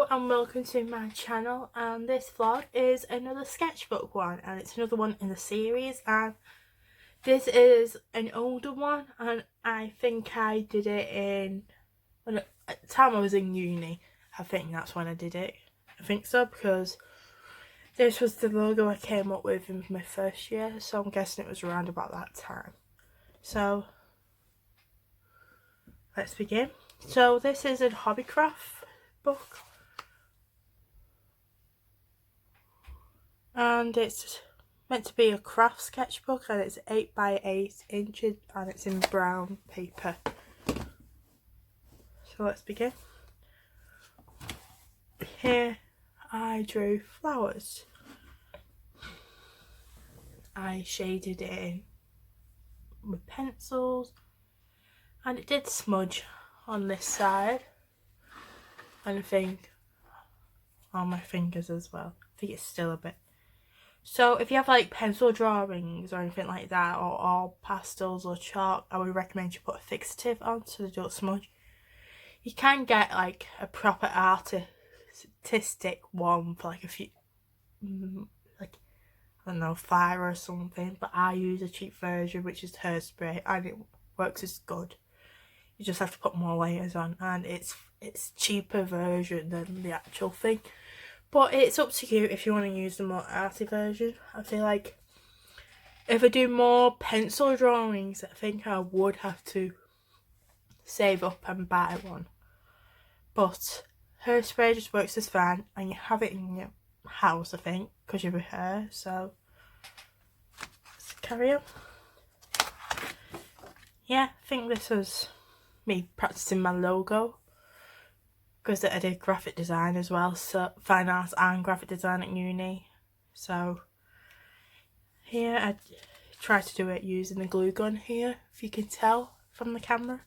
Hello and welcome to my channel, and this vlog is another sketchbook one, and it's another one in the series, and this is an older one, and I think I did it at the time I was in uni. I think that's when I did it. I think so, because this was the logo I came up with in my first year, so I'm guessing it was around about that time. So let's begin. So this is a hobbycraft book, and it's meant to be a craft sketchbook, and it's 8 by 8 inches and it's in brown paper. So let's begin. Here I drew flowers. I shaded it in with pencils, and it did smudge on this side, and I think on my fingers as well. I think it's still a bit. So if you have like pencil drawings or anything like that, or pastels or chalk, I would recommend you put a fixative on so they don't smudge. You can get like a proper artistic one for like a few, like, I don't know, $5 or something, but I use a cheap version, which is Hairspray, and it works as good. You just have to put more layers on, and it's cheaper version than the actual thing. But it's up to you if you want to use the more arty version. I feel like if I do more pencil drawings, I think I would have to save up and buy one. But Hairspray just works as fine, and you have it in your house, I think, because you have hair. So let's carry on. Yeah, I think this was me practicing my logo, because I did graphic design as well, so fine arts and graphic design at uni. So here I try to do it using the glue gun here, if you can tell from the camera.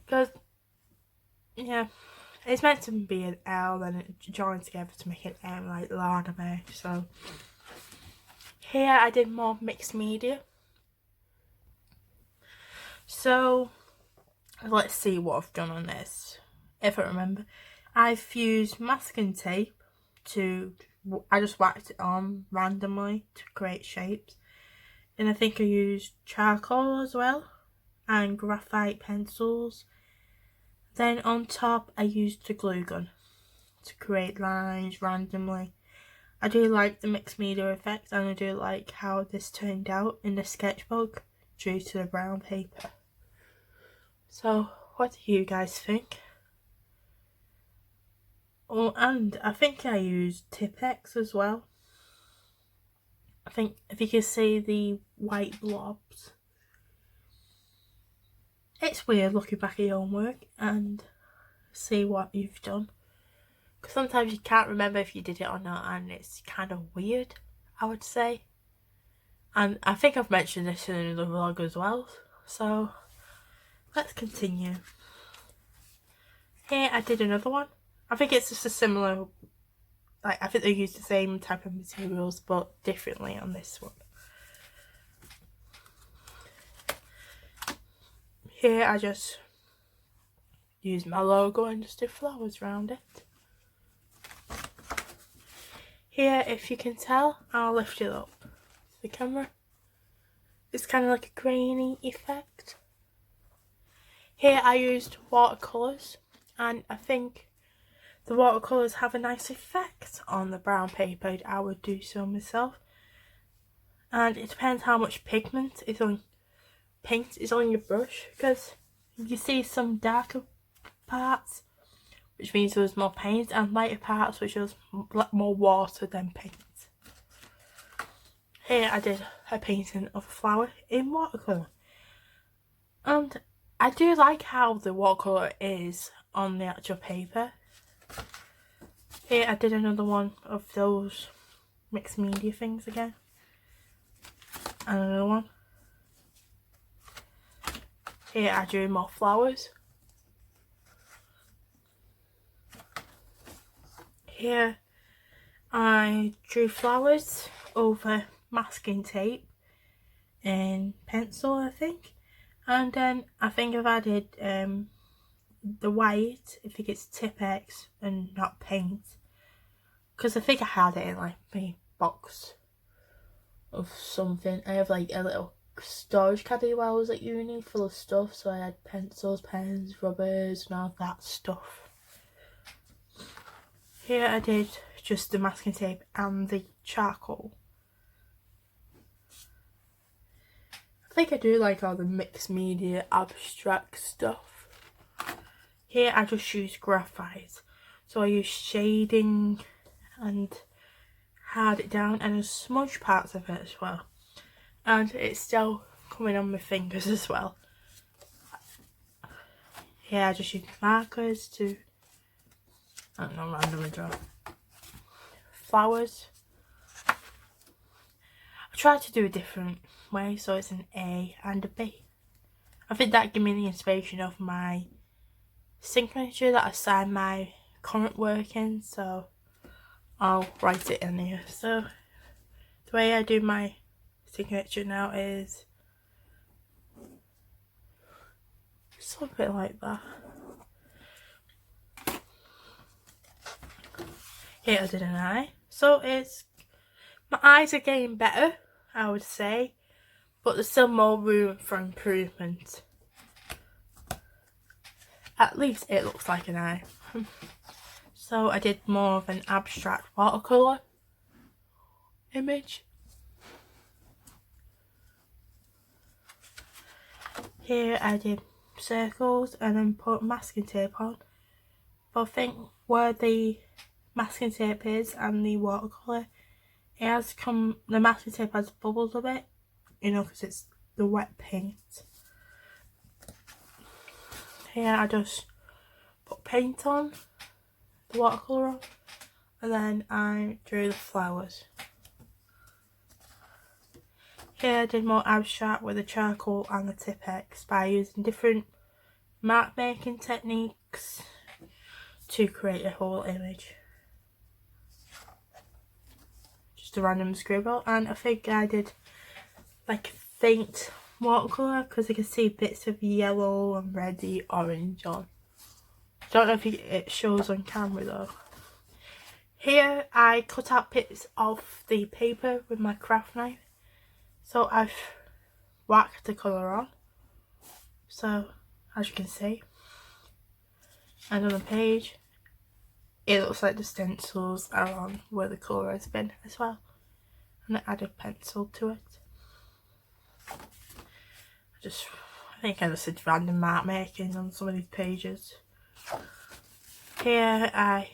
Because, yeah, it's meant to be an L, then it joins together to make an M, like l'anime. So here I did more mixed media. So let's see what I've done on this. If I remember, I've used masking tape I just whacked it on randomly to create shapes. And I think I used charcoal as well, and graphite pencils. Then on top I used the glue gun to create lines randomly. I do like the mixed media effect, and I do like how this turned out in the sketchbook due to the brown paper. So what do you guys think? Oh, and I think I used Tipp-Ex as well. I think if you can see the white blobs. It's weird looking back at your own work and see what you've done, because sometimes you can't remember if you did it or not, and it's kind of weird, I would say. And I think I've mentioned this in another vlog as well, so let's continue. Here I did another one. I think it's just a similar, like, I think they use the same type of materials but differently on this one. Here I just use my logo and just do flowers around it. Here, if you can tell, I'll lift it up to the camera. It's kind of like a grainy effect. Here I used watercolours, and I think the watercolours have a nice effect on the brown paper. I would do so myself. And it depends how much paint is on your brush, because you see some darker parts, which means there was more paint, and lighter parts, which was more water than paint. Here I did a painting of a flower in watercolour, and I do like how the watercolour is on the actual paper. Here I did another one of those mixed media things again, and another one. Here I drew more flowers. Here I drew flowers over masking tape and pencil, I think. And then I think I've added the white, I think it's Tipp-Ex and not paint. Because I think I had it in like my box of something. I have like a little storage caddy while I was at uni full of stuff. So I had pencils, pens, rubbers and all that stuff. Here I did just the masking tape and the charcoal. I think I do like all the mixed media abstract stuff. Here I just use graphite. So I use shading and hard it down and I smudge parts of it as well. And it's still coming on my fingers as well. Here I just use markers to, I don't know, randomly draw flowers. I tried to do a different way, so it's an A and a B. I think that gave me the inspiration of my signature that I signed my current work in, so I'll write it in here. So the way I do my signature now is something like that. Here I did an eye. So my eyes are getting better, I would say, but there's still more room for improvement. At least it looks like an eye. So I did more of an abstract watercolour image. Here I did circles and then put masking tape on. But I think where the masking tape is and the watercolour, the masking tape has bubbles a bit, you know, because it's the wet paint. Here I just put paint on, the watercolour on, and then I drew the flowers. Here I did more abstract with the charcoal and the Tipp-Ex by using different mark making techniques to create a whole image. Just a random scribble, and I think I did like faint watercolour because I can see bits of yellow and reddy orange on. Don't know if it shows on camera though. Here I cut out bits of the paper with my craft knife. So I've whacked the colour on. So as you can see, and on the page it looks like the stencils are on where the colour has been as well. And I added pencil to it. I think I just did random mark making on some of these pages. Here I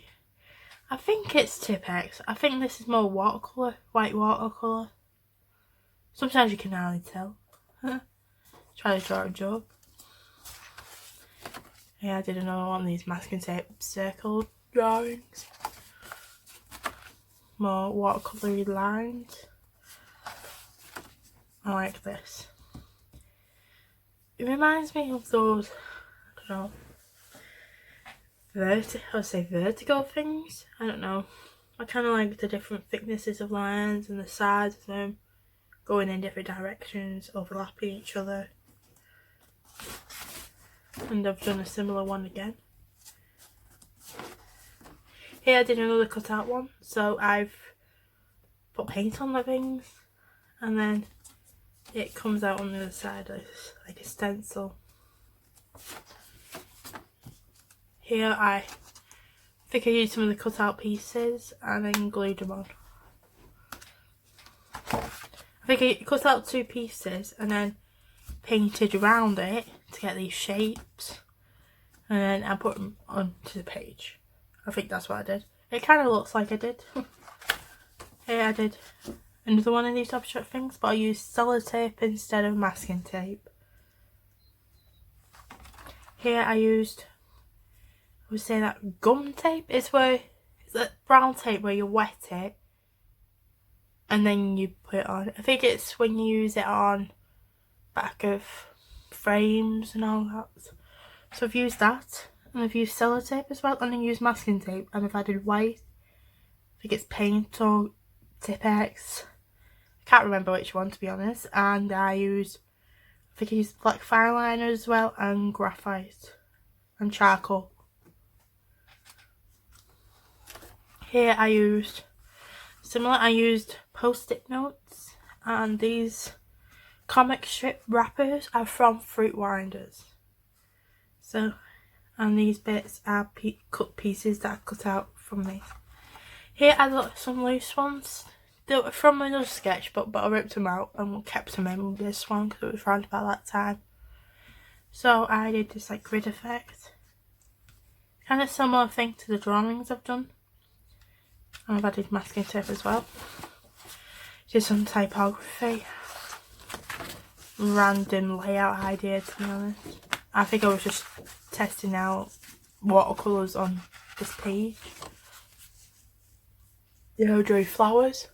think it's Tipp-Ex. I think this is more watercolour, white watercolour. Sometimes you can hardly tell. Try to draw a joke. Yeah, I did another one of these masking tape circle drawings. More watercolour lines. I like this. It reminds me of those, I don't know, vertigo things. I don't know. I kind of like the different thicknesses of lines and the sides of them going in different directions, overlapping each other. And I've done a similar one again. Here I did another cutout one, so I've put paint on the things and then it comes out on the other side like a stencil. Here I think I used some of the cutout pieces and then glued them on. I think I cut out 2 pieces and then painted around it to get these shapes, and then I put them onto the page. I think that's what I did. It kind of looks like I did. Here I did another one of these abstract things, but I used sellotape instead of masking tape. Here I used, I would say that gum tape. It's that brown tape where you wet it and then you put it on. I think it's when you use it on back of frames and all that. So I've used that, and I've used sellotape as well, and then used masking tape, and I've added white. I think it's paint or Tipp-Ex. I can't remember which one, to be honest. And I think I used black fine liner as well and graphite. and charcoal. Here I used post-it notes, and these comic strip wrappers are from Fruit Winders. So, and these bits are cut pieces that I cut out from these. Here I got some loose ones. They were from another sketchbook, but I ripped them out and kept them in this one because it was around about that time. So I did this like grid effect. Kind of similar thing to the drawings I've done. And I've added masking tape as well. Did some typography. Random layout idea, to be honest. I think I was just testing out watercolours on this page. Drew flowers.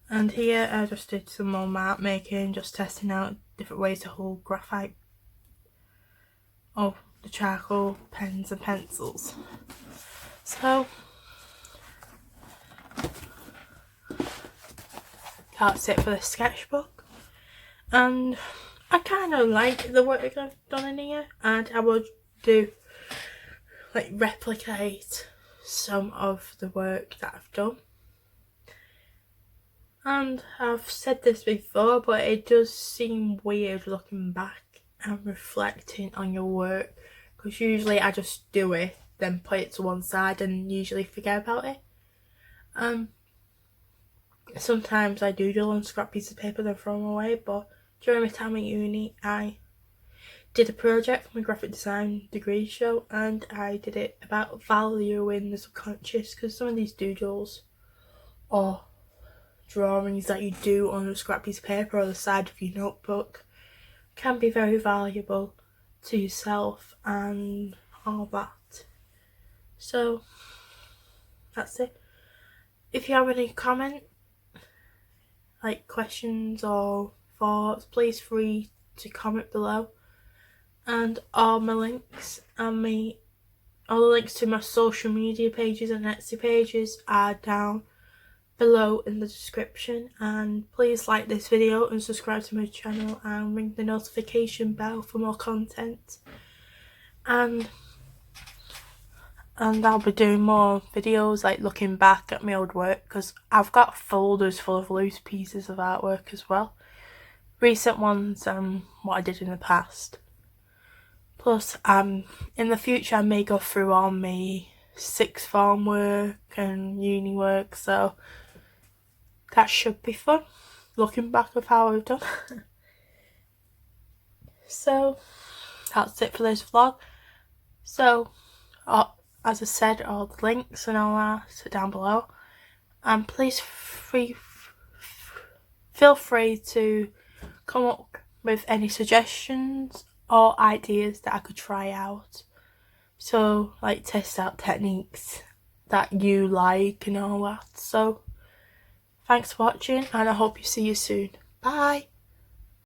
And here I just did some more mark making, just testing out different ways to hold graphite. Oh, the charcoal, pens and pencils. So that's it for the sketchbook. And I kind of like the work I've done in here, and I would replicate some of the work that I've done. And I've said this before, but it does seem weird looking back and reflecting on your work, because usually I just do it, then put it to one side and usually forget about it. Sometimes I doodle on scrap pieces of paper then throw them away, but during my time at uni I did a project for my graphic design degree show, and I did it about valuing the subconscious, because some of these doodles or drawings that you do on a scrap piece of paper or the side of your notebook can be very valuable to yourself and all that. So that's it. If you have any comment, like questions or thoughts, please free to comment below. And all my links and all the links to my social media pages and Etsy pages are down below in the description. And please like this video and subscribe to my channel and ring the notification bell for more content. And I'll be doing more videos like looking back at my old work, because I've got folders full of loose pieces of artwork as well. Recent ones and what I did in the past. Plus, in the future I may go through all my sixth form work and uni work, so that should be fun, looking back of how I've done. So, that's it for this vlog. So, as I said, all the links and all that are down below. And please feel free to come up with any suggestions or ideas that I could try out. So, like, test out techniques that you like and all that. So, thanks for watching, and I hope you see you soon. Bye!